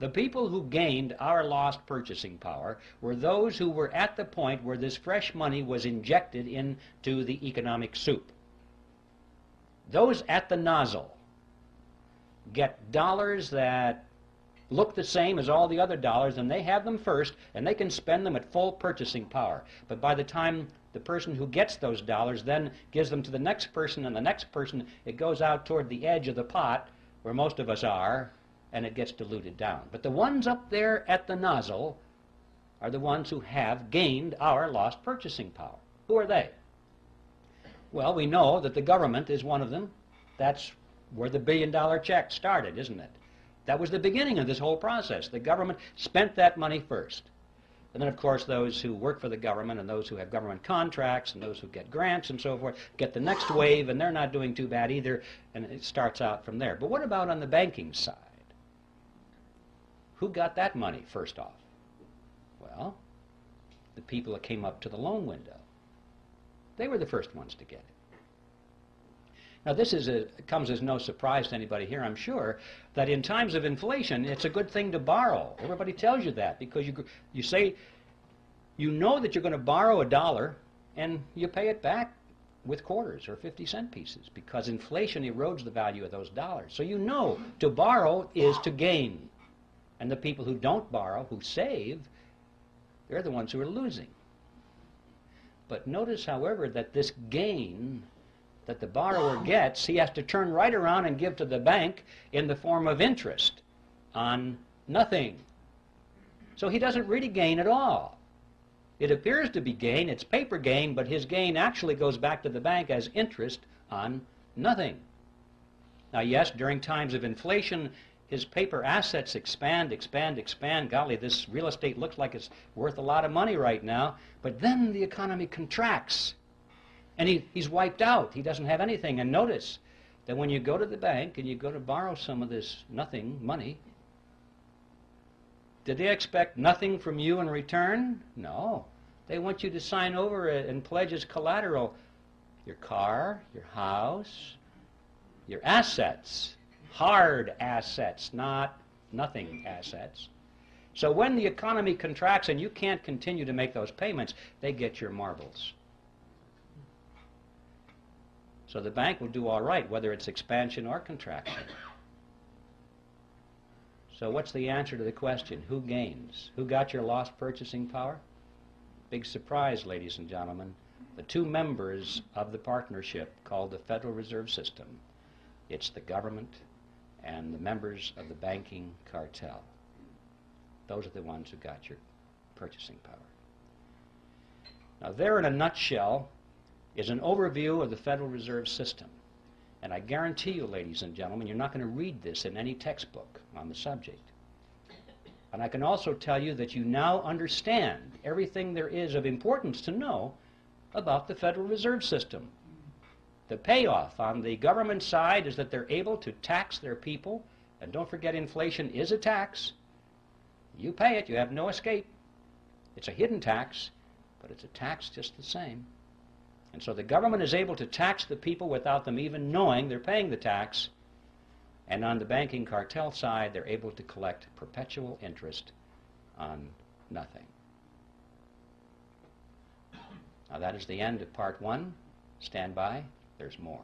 The people who gained our lost purchasing power were those who were at the point where this fresh money was injected into the economic soup. Those at the nozzle get dollars that look the same as all the other dollars, and they have them first, and they can spend them at full purchasing power. But by the time the person who gets those dollars then gives them to the next person and the next person, it goes out toward the edge of the pot, where most of us are, and it gets diluted down. But the ones up there at the nozzle are the ones who have gained our lost purchasing power. Who are they? Well, we know that the government is one of them. That's where the billion-dollar check started, isn't it? That was the beginning of this whole process. The government spent that money first. And then, of course, those who work for the government and those who have government contracts and those who get grants and so forth get the next wave, and they're not doing too bad either, and it starts out from there. But what about on the banking side? Who got that money first off? Well, the people that came up to the loan window. They were the first ones to get it. Now, this comes as no surprise to anybody here, I'm sure, that in times of inflation, it's a good thing to borrow. Everybody tells you that because you say, you know that you're going to borrow $1 and you pay it back with quarters or 50-cent pieces because inflation erodes the value of those dollars. So you know to borrow is to gain. And the people who don't borrow, who save, they're the ones who are losing. But notice, however, that this gain that the borrower gets, he has to turn right around and give to the bank in the form of interest on nothing. So he doesn't really gain at all. It appears to be gain, it's paper gain, but his gain actually goes back to the bank as interest on nothing. Now, yes, during times of inflation, his paper assets expand. Golly, this real estate looks like it's worth a lot of money right now, but then the economy contracts. And he's wiped out. He doesn't have anything. And notice that when you go to the bank and you go to borrow some of this nothing money, did they expect nothing from you in return? No. They want you to sign over and pledge as collateral your car, your house, your assets, hard assets, not nothing assets. So when the economy contracts and you can't continue to make those payments, they get your marbles. So the bank will do all right, whether it's expansion or contraction. So what's the answer to the question? Who gains? Who got your lost purchasing power? Big surprise, ladies and gentlemen. The two members of the partnership called the Federal Reserve System. It's the government and the members of the banking cartel. Those are the ones who got your purchasing power. Now, there in a nutshell is an overview of the Federal Reserve System. And I guarantee you, ladies and gentlemen, you're not going to read this in any textbook on the subject. And I can also tell you that you now understand everything there is of importance to know about the Federal Reserve System. The payoff on the government side is that they're able to tax their people. And don't forget, inflation is a tax. You pay it, you have no escape. It's a hidden tax, but it's a tax just the same. And so the government is able to tax the people without them even knowing they're paying the tax. And on the banking cartel side, they're able to collect perpetual interest on nothing. Now that is the end of part one. Stand by. There's more.